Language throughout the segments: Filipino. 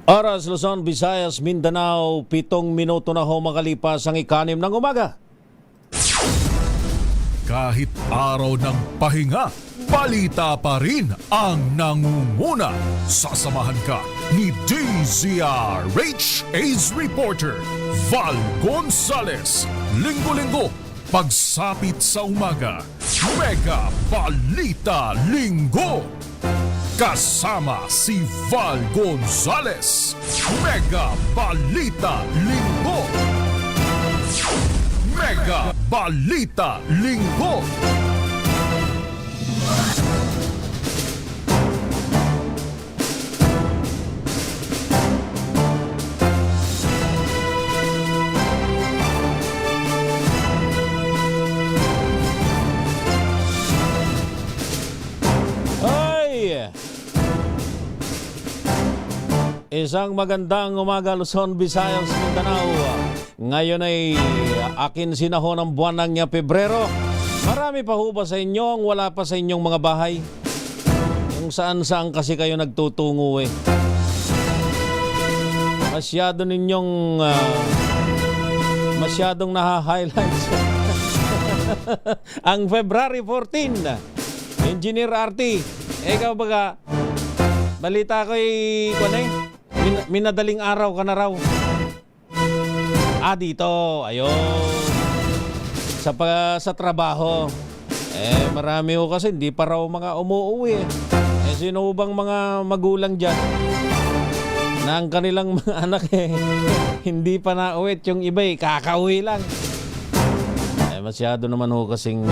Oras Luzon, Visayas, Mindanao, 7 minuto na ho makalipas ang 6 ng umaga. Kahit araw ng pahinga, balita pa rin ang nangunguna. Sasamahan ka ni DZRH Ace Reporter Val Gonzales. Linggo-linggo, pagsapit sa umaga, Mega Balita Linggo. Kasama si Val Gonzales. Mega Balita Linggo. Mega Balita Linggo. Isang magandang umaga Luzon, Visayas, Mindanao. Ngayon ay akin sinahon ng buwan ng Pebrero. Marami pa ho ba sa inyo ang wala pa sa inyong mga bahay? Yung saan-saan kasi kayo nagtutungo eh. Masyadong naha-highlights. Ang February 14, Engineer RT, ikaw baga, balita ko minadaling araw ka na raw. Dito, ayun. Sa trabaho. Marami ho kasi hindi pa raw mga umuuwi. Sino bang mga magulang dyan na ang kanilang mga anak hindi pa nauwi, yung iba kakauwi lang. Masyado naman ho kasing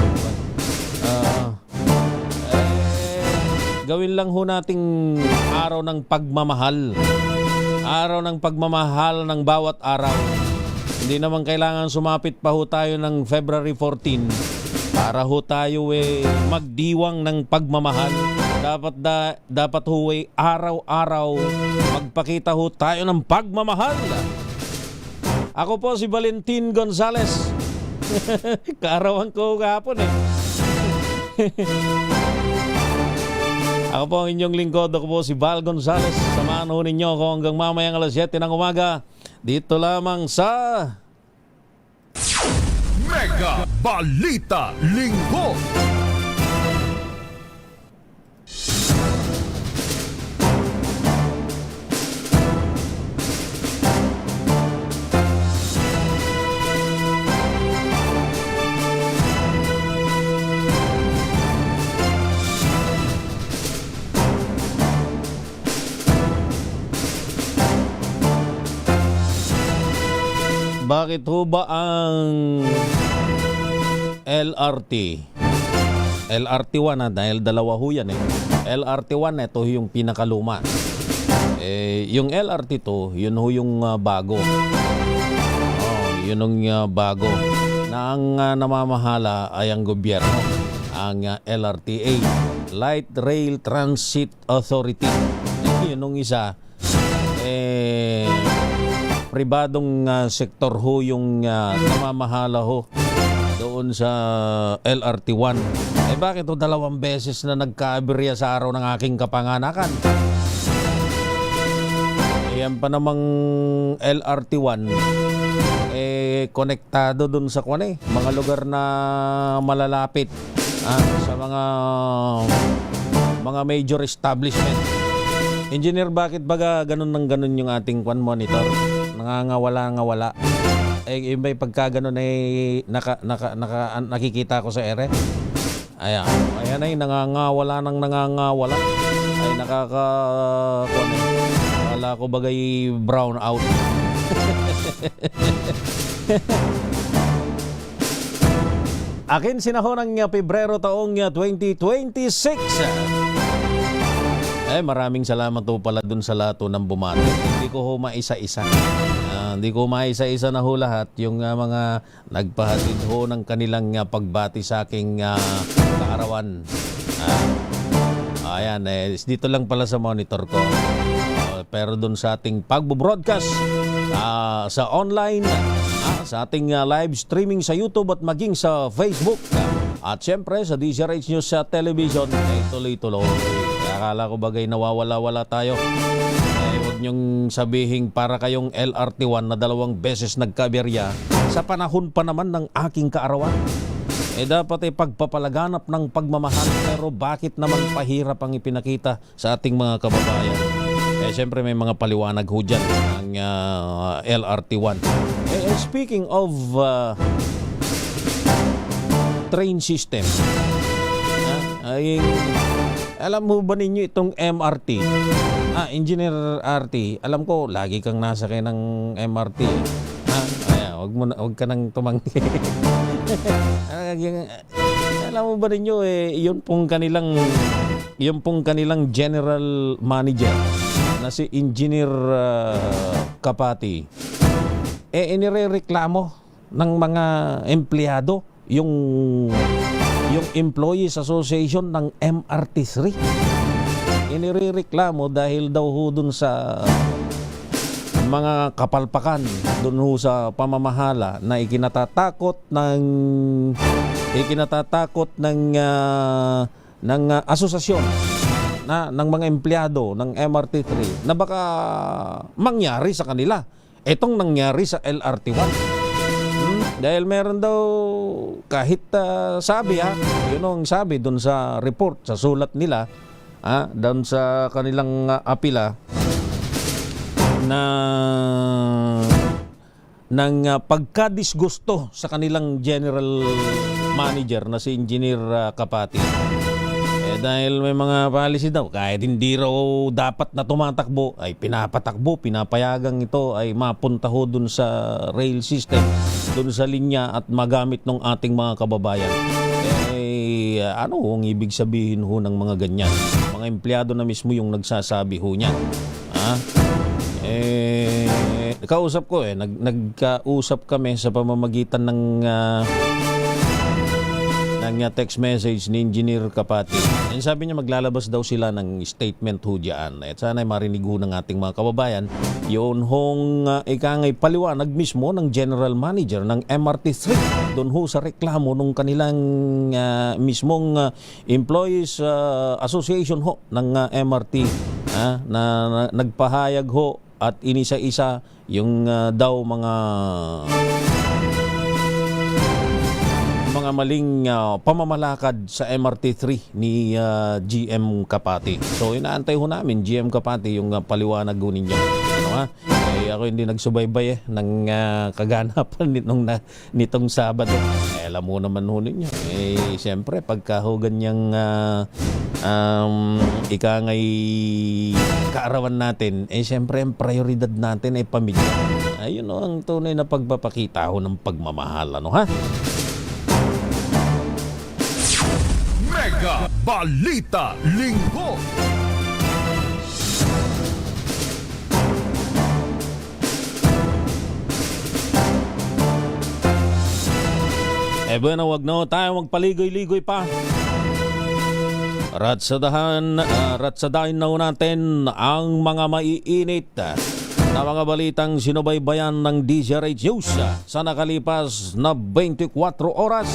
gawin lang ho nating araw ng pagmamahal. Araw ng pagmamahal ng bawat araw. Hindi naman kailangan sumapit pa ho tayo ng February 14 para ho tayo magdiwang ng pagmamahal. Dapat ho araw-araw magpakita ho tayo ng pagmamahal. Ako po si Valentin Gonzales. Kaarawan ko kahapon Ako po ang inyong lingkod. Ako po si Val Gonzales. Samahan ho ninyo ako hanggang mamayang alas 7 ng umaga. Dito lamang sa Mega Balita Linggo. bakit ho ba ang LRT? LRT1 dahil dalawa ho yan LRT1 ito yung pinakaluma. Yung LRT2 yun ho yung bago. Yun yung bago na ang namamahala ay ang gobyerno, ang LRTA, Light Rail Transit Authority. Yun yung isa pribadong sektor ho yung namamahala ho doon sa LRT1. Bakit ho 2 beses na nagkaaberya sa araw ng aking kapanganakan? Yan pa namang LRT1 konektado doon sa mga lugar na malalapit sa mga major establishment. Engineer, bakit baga ganun yung ating monitor? Nangangawala. Iba pagka ganun nakikita ko sa ere. Ayan ay nangangawala. Ay wala ko bagay brown out. Akin sinahon ng Pebrero taong 2026. Maraming salamat po pala dun sa lahat ng bumati. Hindi ko ho maisa-isa. Hindi ko maisa-isa na ho lahat yung mga nagpahatid ho ng kanilang pagbati sa aking kaarawan. Ayan, dito lang pala sa monitor ko. Pero dun sa ating pagbo-broadcast sa online, sa ating live streaming sa YouTube at maging sa Facebook. At syempre sa DZRH News sa television, tuloy-tuloy. Akala ko bagay nawawala-wala tayo. Huwag niyong sabihin para kayong LRT1 na 2 beses nagkaberya sa panahon pa naman ng aking kaarawan. Dapat ay pagpapalaganap ng pagmamahal, pero bakit naman pahirap ang ipinakita sa ating mga kababayan? Siyempre may mga paliwanag ho dyan ng LRT1. Speaking of train system, alam mo ba ninyo itong MRT? Engineer RT, alam ko lagi kang nasakay ng MRT. Wag ka nang tumanggi. Alam mo ba ninyo yun pong kanilang general manager na si Engineer Kapati. Inirereklamo ng mga empleyado yung Employees Association ng MRT3. Inirereklamo dahil daw ho dun sa mga kapalpakan dun ho sa pamamahala na ikinatatakot ng asosasyon ng mga empleyado ng MRT3 na baka mangyari sa kanila itong nangyari sa LRT1. Dahil meron daw kahit yun ang sabi dun sa report, sa sulat nila, doon sa kanilang apila ng pagkadisgusto sa kanilang general manager na si Engineer Kapati. Dahil may mga policy daw, kahit hindi raw dapat na tumatakbo, ay pinapatakbo, pinapayagang ito ay mapunta ho dun sa rail system, dun sa linya at magamit ng ating mga kababayan. Ano ang ibig sabihin ho ng mga ganyan? Mga empleyado na mismo yung nagsasabi ho niyan. Kausap ko nagkausap kami sa pamamagitan ng text message ni Engineer Kapati. Sabi niya maglalabas daw sila ng statement ho dyan. At sana ay marinig ho ng ating mga kababayan yun hong ikangay paliwanag mismo ng general manager ng MRT3 doon ho sa reklamo nung kanilang mismong Employees Association ho ng MRT na nagpahayag ho at inisa-isa yung daw mga maling pamamalakad sa MRT3 ni GM Kapati. So inaantay ho namin GM Kapati yung paliwanag ho ninyo. Ako hindi nagsubaybay ng kaganapan nitong Sabado. Alam mo naman ho ninyo. Siyempre pagka ho ganyang ikangay kaarawan natin, siyempre ang prioridad natin ay pamilya. Ayun ang tunay na pagpapakita ho ng pagmamahal. Mega Balita Linggo. Bueno, wag na tayo magpaligoy-ligoy pa. Ratsadahin na natin ang mga maiinit na mga balitang sinubaybayan ng DZRH News sa nakalipas na 24 oras.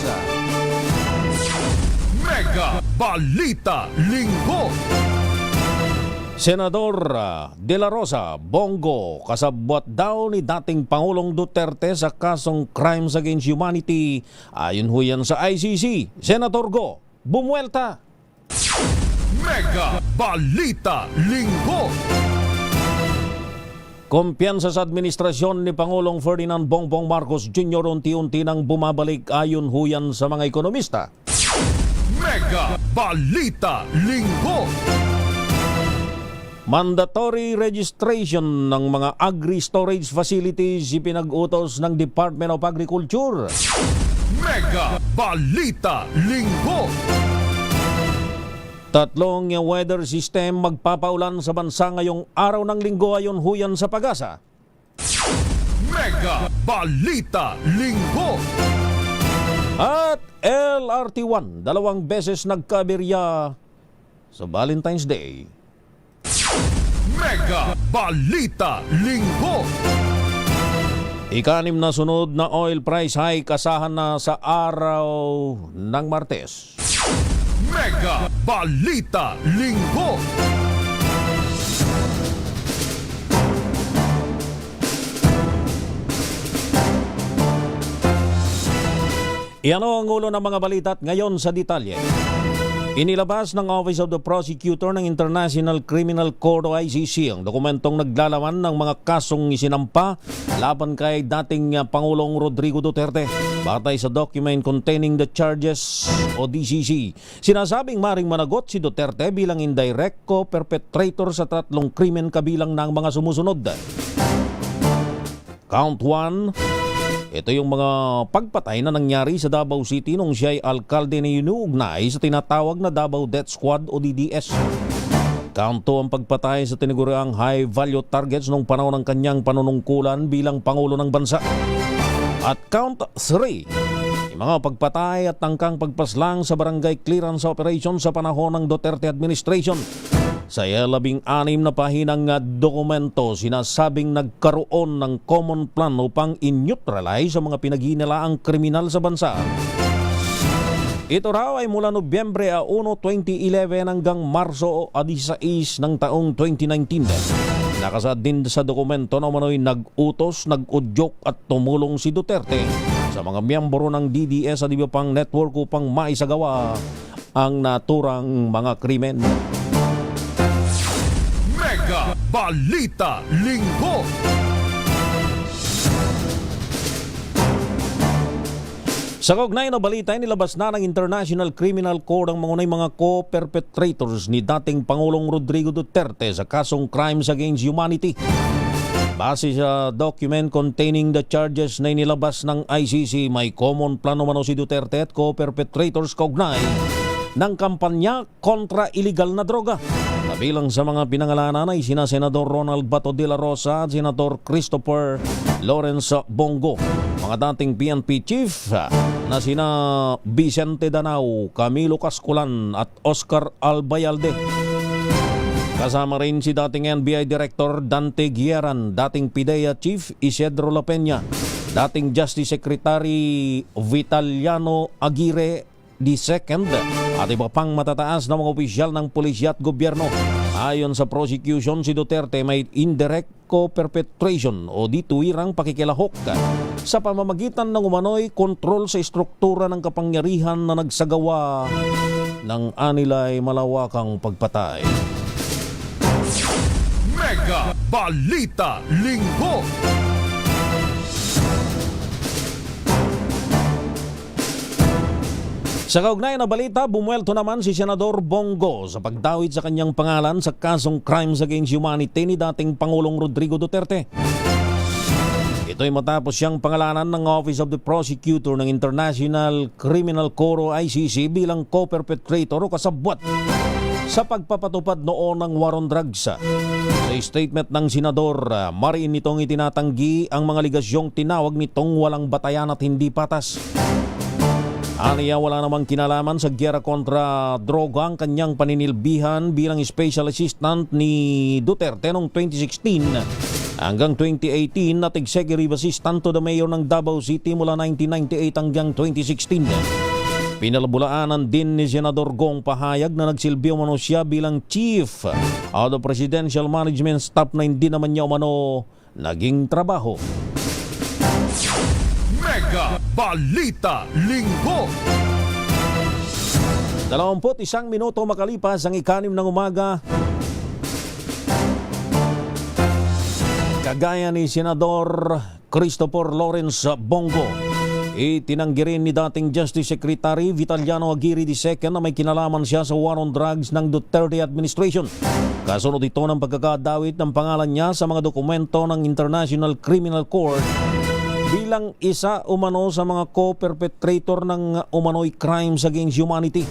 Mega Balita Linggo. Senador De La Rosa, Bongo, kasabwat daw ni dating Pangulong Duterte sa kasong Crimes Against Humanity. Ayon ho yan sa ICC. Senator Go, bumuelta. Mega Balita Linggo. Kumpiyansa sa administrasyon ni Pangulong Ferdinand Bongbong Marcos Jr. unti-unti nang bumabalik ayon ho yan sa mga ekonomista. Mega Balita Linggo. Mandatory registration ng mga agri-storage facilities ipinag-utos ng Department of Agriculture. Mega Balita Linggo. 3 weather system magpapaulan sa bansa ngayong araw ng linggo ayon huyan sa Pag-asa. Mega Balita Linggo. At LRT1, 2 beses nagkaberya sa Valentine's Day. Mega Balita Linggo. 6 na sunod na oil price hike asahan na sa araw ng Martes. Mega Balita Linggo. Iyan ang ulo ng mga balita at ngayon sa detalye. Inilabas ng Office of the Prosecutor ng International Criminal Court o ICC ang dokumentong naglalaman ng mga kasong isinampa laban kay dating Pangulong Rodrigo Duterte. Batay sa document containing the charges o DCC, sinasabing maring managot si Duterte bilang indirect co-perpetrator sa 3 krimen kabilang ng mga sumusunod. Count 1. Ito yung mga pagpatay na nangyari sa Davao City nung siya'y alkalde na inuugnay sa tinatawag na Davao Death Squad o DDS. Count 2 ang pagpatay sa tinaguriang high-value targets nung panahon ng kanyang panunungkulan bilang Pangulo ng Bansa. At count 3, yung mga pagpatay at tangkang pagpaslang sa barangay clearance operation sa panahon ng Duterte administration. Sa 16 na pahinang dokumento, sinasabing nagkaroon ng common plan upang in-neutralize ang mga pinaghihinalang kriminal sa bansa. Ito raw ay mula Nobyembre 1, 2011 hanggang Marso 16 ng taong 2019. Nakasaad din sa dokumento na umano'y nag-utos, nag-udyok at tumulong si Duterte sa mga miyembro ng DDS at iba pang network upang maisagawa ang naturang mga krimen. Mega Balita Linggo. Sa kaugnay na balita, nilabas na ng International Criminal Court ang mga co-perpetrators ni dating Pangulong Rodrigo Duterte sa kasong Crimes Against Humanity. Base sa document containing the charges na inilabas ng ICC, may common plan umano si Duterte at co-perpetrators kaugnay ng kampanya kontra illegal na droga. Kabilang sa mga pinangalanan ay sina Senador Ronald Bato de la Rosa at Senador Christopher Lawrence Bongo, mga dating PNP chief na sina Vicente Danao, Camilo Casculan at Oscar Albayalde. Kasama rin si dating NBI Director Dante Guieran, dating PIDEA Chief Isidro La Peña, dating Justice Secretary Vitaliano Aguirre II at iba pang matataas na mga opisyal ng pulisya at gobyerno. Ayon sa prosecution, si Duterte may indirect co-perpetration o dituwirang pakikilahok sa pamamagitan ng umano'y kontrol sa estruktura ng kapangyarihan na nagsagawa ng anilay malawakang pagpatay. Mega Balita Linggo. Sa kaugnay na balita, bumuelto naman si Senador Bongo sa pagdawit sa kanyang pangalan sa kasong Crimes Against Humanity ni dating Pangulong Rodrigo Duterte. Ito'y matapos siyang pangalanan ng Office of the Prosecutor ng International Criminal Court o ICC bilang co-perpetrator o kasabwat sa pagpapatupad noon ng war on drugs. Sa statement ng senador, mariin nitong itinatanggi ang mga ligasyong tinawag nitong walang batayan at hindi patas. Aniya wala namang kinalaman sa giyera kontra droga ang kanyang paninilbihan bilang special assistant ni Duterte noong 2016 hanggang 2018 at executive assistant to the mayor ng Davao City mula 1998 hanggang 2016. Pinalabulaanan din ni Senador Gong pahayag na nagsilbi umano siya bilang chief of the presidential management staff na hindi naman niya umano naging trabaho. Mega Balita Linggo. 21 minuto makalipas ang 6 ng umaga. Kagaya ni Senador Christopher Lawrence Bongo, itinanggi rin ni dating Justice Secretary Vitaliano Aguirre II na may kinalaman siya sa war on drugs ng Duterte administration. Kasunod ito ng pagkakadawit ng pangalan niya sa mga dokumento ng International Criminal Court bilang isa umano sa mga co-perpetrator ng umano'y crimes against humanity.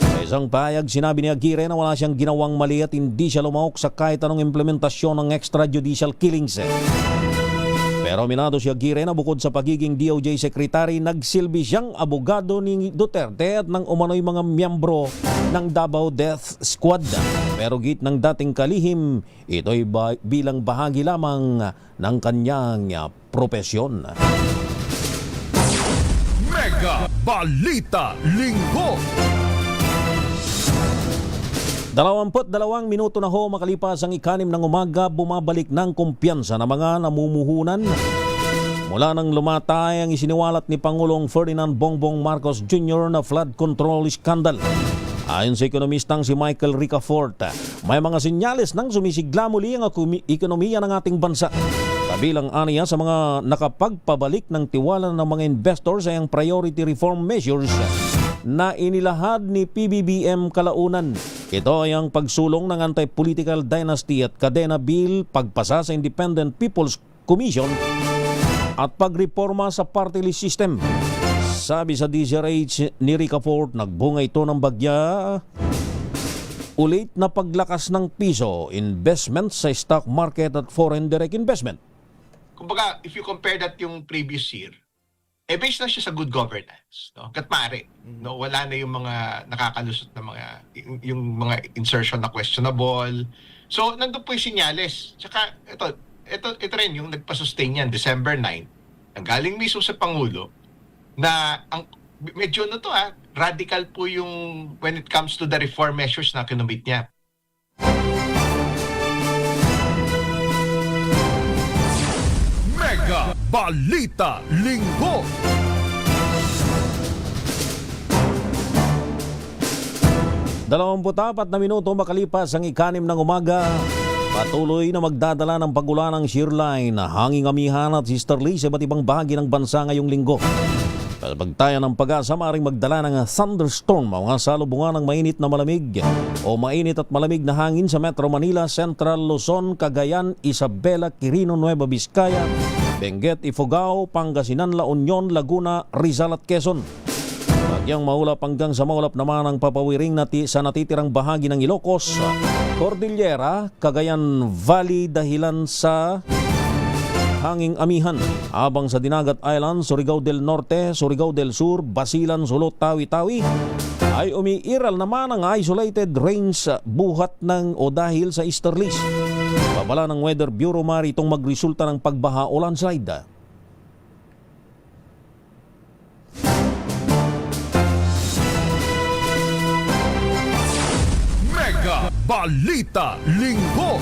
Sa isang pahayag, sinabi ni Aguirre na wala siyang ginawang mali at hindi siya lumahok sa kahit anong implementasyon ng extrajudicial killings. Pero minado si Aguirre na bukod sa pagiging DOJ Secretary, nagsilbi siyang abogado ni Duterte at ng umano'y mga miyembro ng Davao Death Squad. Pero git ng dating kalihim, ito'y bilang bahagi lamang ng kanyang propesyon. Mega Balita Linggo. 22 minuto na ho makalipas ang 6 ng umaga, bumabalik ng kumpiyansa ng mga namumuhunan mula nang lumatay ang isiniwalat ni Pangulong Ferdinand Bongbong Marcos Jr. na flood control scandal. Ayon sa ekonomistang si Michael Ricafort, may mga senyales ng sumisigla muli ang ekonomiya ng ating bansa. Kabilang aniya sa mga nakapagpabalik ng tiwala ng mga investors ay ang priority reform measures na inilahad ni PBBM kalaunan. Ito ay ang pagsulong ng Anti-Political Dynasty at Kadena Bill, pagpasa sa Independent People's Commission at pagreforma sa party list system. Sabi sa DZRH ni Ricafort, nagbunga ito ng bagya ulit na paglakas ng piso, investment sa stock market at foreign direct investment. Kumbaga, if you compare that yung previous year, based na siya sa good governance, no? Katmari, no, wala na yung mga nakakalusot na yung mga insertion na questionable. So nandoon po yung senyales. Tsaka ito rin yung nagpa-sustain yan December 9. Ang galing mismo sa Pangulo na ang medyo radical po yung when it comes to the reform measures na kinumit niya. Mega Balita Linggo. Apat na minuto makalipas ang 6 ng umaga, patuloy na magdadala ng pagulan ng shearline, hanging amihan at sisterly sa iba't ibang bahagi ng bansa ngayong linggo. Pagtayan ng pag-asa, maaaring magdala ng thunderstorm o mga salubungan ng mainit na malamig o mainit at malamig na hangin sa Metro Manila, Central Luzon, Cagayan, Isabela, Quirino, Nueva Vizcaya, Benguet, Ifugao, Pangasinan, La Union, Laguna, Rizal at Quezon. Bagyang maulap hanggang sa maulap naman ang papawiring sa natitirang bahagi ng Ilocos, Cordillera, Cagayan Valley dahilan sa hanging amihan. Habang sa Dinagat Island, Surigao del Norte, Surigao del Sur, Basilan, Sulot, Tawi-Tawi ay umiiral naman ang isolated rains buhat ng o dahil sa easterlies. Babala ng Weather Bureau, maaari itong magresulta ng pagbaha o landslide. Mega Balita Linggo.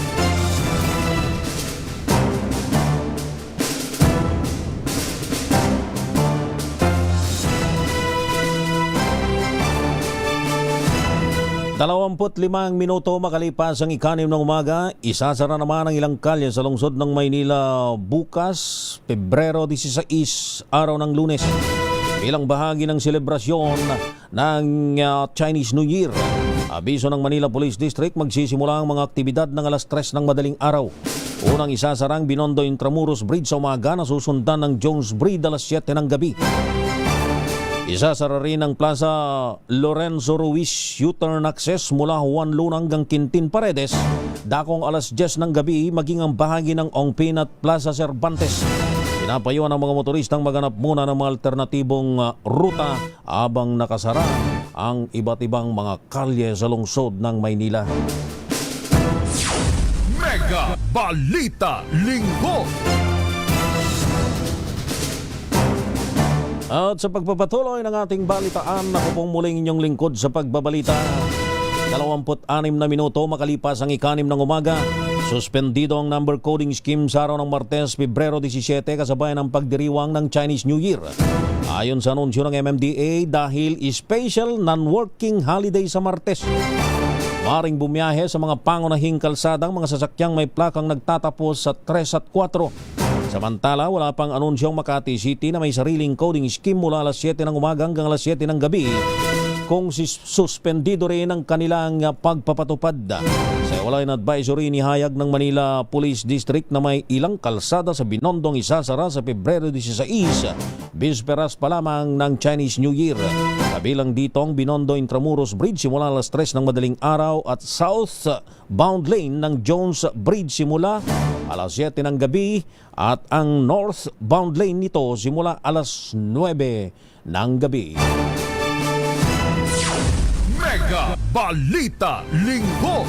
limang minuto makalipas ang 6 ng umaga, isasara naman ang ilang kalye sa lungsod ng Maynila bukas, Pebrero 16, araw ng Lunes. Bilang bahagi ng selebrasyon ng Chinese New Year, abiso ng Manila Police District, magsisimula ang mga aktibidad ng alas 3 ng madaling araw. Unang isasara ang Binondo Intramuros Bridge sa umaga na susundan ng Jones Bridge alas 7 ng gabi. Isasara rin ang Plaza Lorenzo Ruiz U-turn access mula Juan Luna hanggang Quintin Paredes, dakong alas 10 ng gabi, maging ang bahagi ng Ongpin at Plaza Cervantes. Pinapayuhan ang mga motoristang maghanap muna ng mga alternatibong ruta habang nakasara ang iba't ibang mga kalye sa lungsod ng Maynila. Mega Balita Linggo. At sa pagpapatuloy ng ating balitaan, ako pong muling inyong lingkod sa pagbabalita. 26 na minuto makalipas ang 6 ng umaga, suspendido ang number coding scheme sa araw ng Martes, Pebrero 17, kasabayan ng pagdiriwang ng Chinese New Year. Ayon sa anunsyo ng MMDA, dahil special non-working holiday sa Martes, maring bumiyahe sa mga pangunahing kalsadang mga sasakyang may plakang nagtatapos sa 3 at 4. Samantala, wala pang anunsyong Makati City na may sariling coding scheme mula alas 7 ng umaga hanggang alas 7 ng gabi, kung suspendido rin ang kanilang pagpapatupad. Sa wala advisory ni hayag ng Manila Police District na may ilang kalsada sa Binondong isasara sa Pebrero 16, bisperas pa lamang ng Chinese New Year. Kabilang dito ang Binondo Intramuros Bridge simula alas 3 ng madaling araw at southbound lane ng Jones Bridge simula alas 7 ng gabi at ang northbound lane nito simula alas 9 ng gabi. Mega Balita Linggo.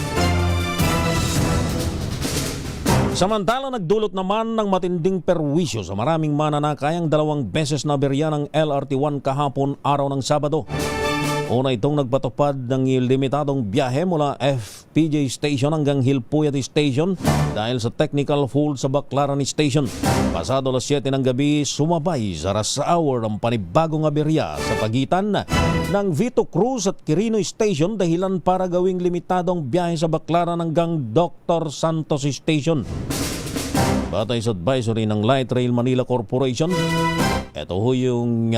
Samantala, nagdulot naman ng matinding perwisyo sa maraming mananakay ang 2 beses na berya ng LRT1 kahapon araw ng Sabado. Una itong nagpatupad ng limitadong biyahe mula PJ Station hanggang Hilpuyat Station dahil sa technical fault sa Baclaran Station. Pasado alas 7 ng gabi, sumabay sa rush hour ang panibagong aberya sa pagitan ng Vito Cruz at Quirino Station dahilan para gawing limitadong biyahe sa Baclaran hanggang Dr. Santos Station. Batay sa advisory ng Light Rail Manila Corporation, ito ho yung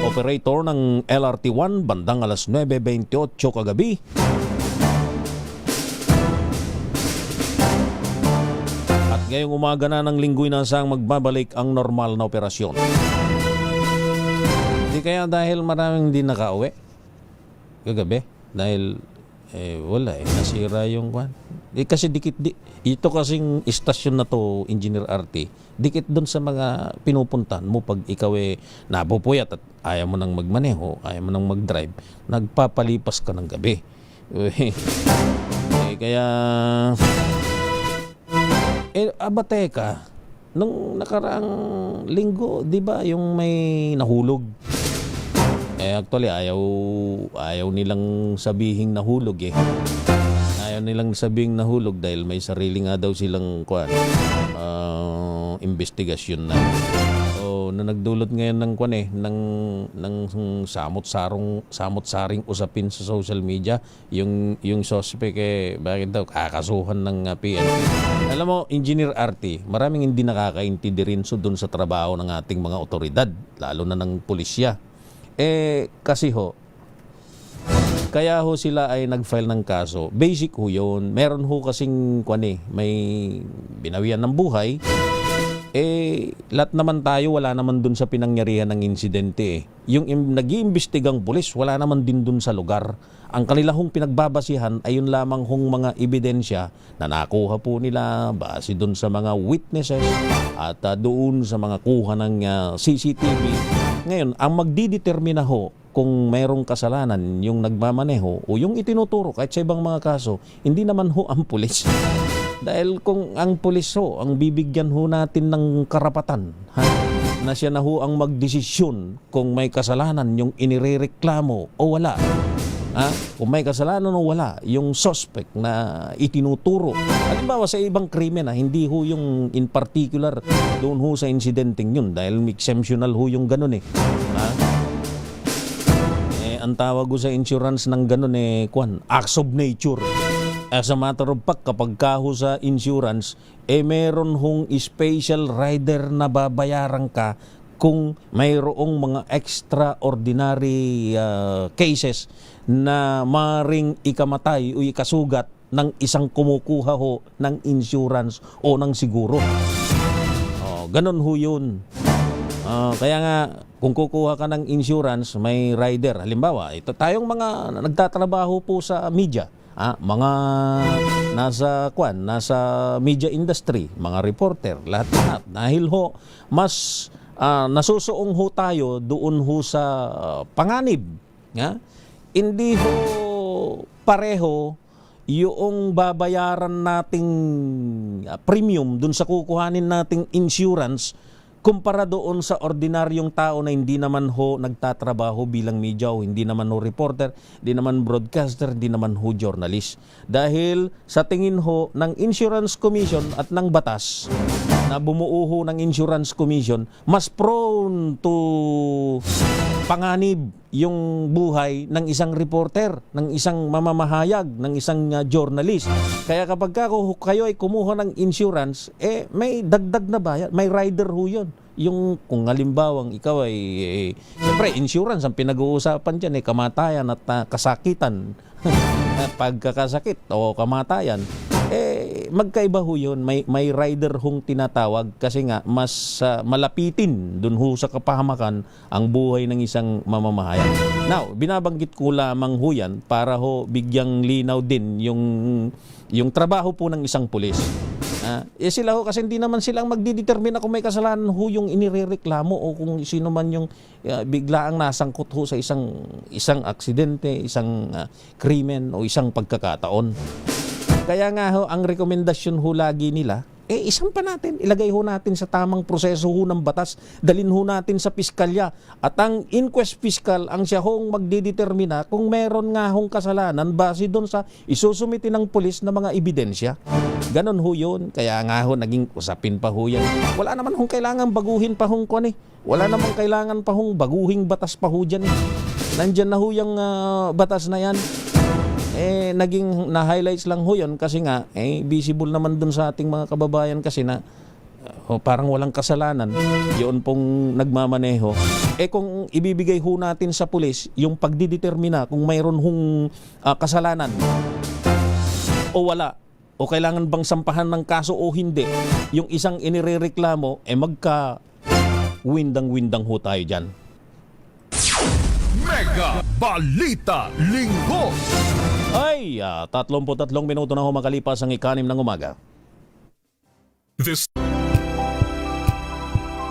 operator ng LRT1 bandang alas 9:28 kagabi. At ngayong umaga na ng linggo'y nasang magbabalik ang normal na operasyon. Hindi kaya dahil maraming hindi nakauwi kagabi? Dahil wala nasira yung kwan. Kasi ito kasing istasyon na to, Engineer RT, dikit doon sa mga pinupuntahan mo pag ikaw napupuyat at ayaw mo nang magmaneho, ayaw mo nang mag-drive, nagpapalipas ka ng gabi. Kaya abateka nung nakaraang linggo, di ba, yung may nahulog. Actually ayaw nilang sabihing nahulog Ayaw nilang sabihing nahulog dahil may sarili nga daw silang investigasyon na. Na nagdulot ngayon ng ng samot-saring usapin sa social media yung suspect bakit daw kakasuhan ng PNP. Alam mo, Engineer RT, maraming hindi nakakaintindi rin doon sa trabaho ng ating mga otoridad, lalo na ng pulisya. Kasi kaya sila ay nag-file ng kaso. Basic yun. Meron kasing may binawian ng buhay. Lahat naman tayo, wala naman dun sa pinangyarihan ng insidente. Yung nag-iimbestigang pulis, wala naman din dun sa lugar. Ang kanila pinagbabasihan ay yun lamang mga ebidensya na nakuha po nila base dun sa mga witnesses at doon sa mga kuha ng CCTV. Ngayon, ang magdidetermina kung mayroong kasalanan yung nagmamaneho o yung itinuturo kahit sa ibang mga kaso, hindi naman ang pulis. Dahil kung ang pulis ang bibigyan natin ng karapatan, na siya na ang magdesisyon kung may kasalanan yung inirereklamo o wala. Kung may kasalanan o wala yung suspect na itinuturo. Halimbawa sa ibang krimen, hindi yung in particular doon sa insidenteng yun dahil exemptional yung ganun ang tawag sa insurance ng ganun acts of nature. As a matter of fact, kapag sa insurance, meron special rider na babayaran ka kung mayroong mga extraordinary cases na maring ikamatay o ikasugat ng isang kumukuha ng insurance o ng siguro. Ganon yun. Kaya nga, kung kukuha ka ng insurance, may rider. Halimbawa, ito tayong mga nagtatrabaho po sa media. Mga nasa media industry, mga reporter, lahat. Dahil mas nasusuong tayo doon sa panganib. Hindi pareho yung babayaran nating premium doon sa kukuhanin nating insurance kumpara doon sa ordinaryong tao na hindi naman nagtatrabaho bilang media o hindi naman reporter, hindi naman broadcaster, hindi naman journalist. Dahil sa tingin ng Insurance Commission at ng batas na bumuo ng Insurance Commission, mas prone to panganib yung buhay ng isang reporter, ng isang mamamahayag, ng isang journalist. Kaya kapag kayo ay kumuha ng insurance, may dagdag na bayad, may rider yun. Yung kung halimbawang ikaw ay siyempre insurance ang pinag-uusapan diyan kamatayan at kasakitan. Pagkakasakit o kamatayan, magkaiba yun. May rider tinatawag kasi nga mas malapitin dun sa kapahamakan ang buhay ng isang mamamahayag. Now, binabanggit ko lamang yan para bigyang linaw din yung trabaho po ng isang pulis. Sila kasi hindi naman silang magdidetermina kung may kasalanan yung inirereklamo o kung sino man yung biglaang nasangkot sa isang aksidente, isang krimen o isang pagkakataon. Kaya nga ang rekomendasyon lagi nila isampa natin, ilagay ho natin sa tamang proseso ho ng batas, dalhin ho natin sa piskalya. At ang inquest fiscal, ang siya hong magdidetermina kung meron nga hong kasalanan base doon sa isusumiti ng pulis na mga ebidensya. Ganon ho yun. Kaya nga ho, naging usapin pa ho yan. Wala naman hong kailangan baguhin pa hong kwan eh. Wala naman kailangan pa hong baguhing batas pa ho dyan eh. Nandyan na ho yung batas na yan. Naging na-highlights lang ho yun kasi nga, visible naman dun sa ating mga kababayan kasi na parang walang kasalanan. Yun pong nagmamaneho. Kung ibibigay ho natin sa pulis yung pagdidetermina kung mayroon hong kasalanan o wala, o kailangan bang sampahan ng kaso o hindi, yung isang inirereklamo, magka-windang-windang ho tayo dyan. Mega Balita Linggo. Ay, 33 minuto na ho makalipas ang ikanim ng umaga. This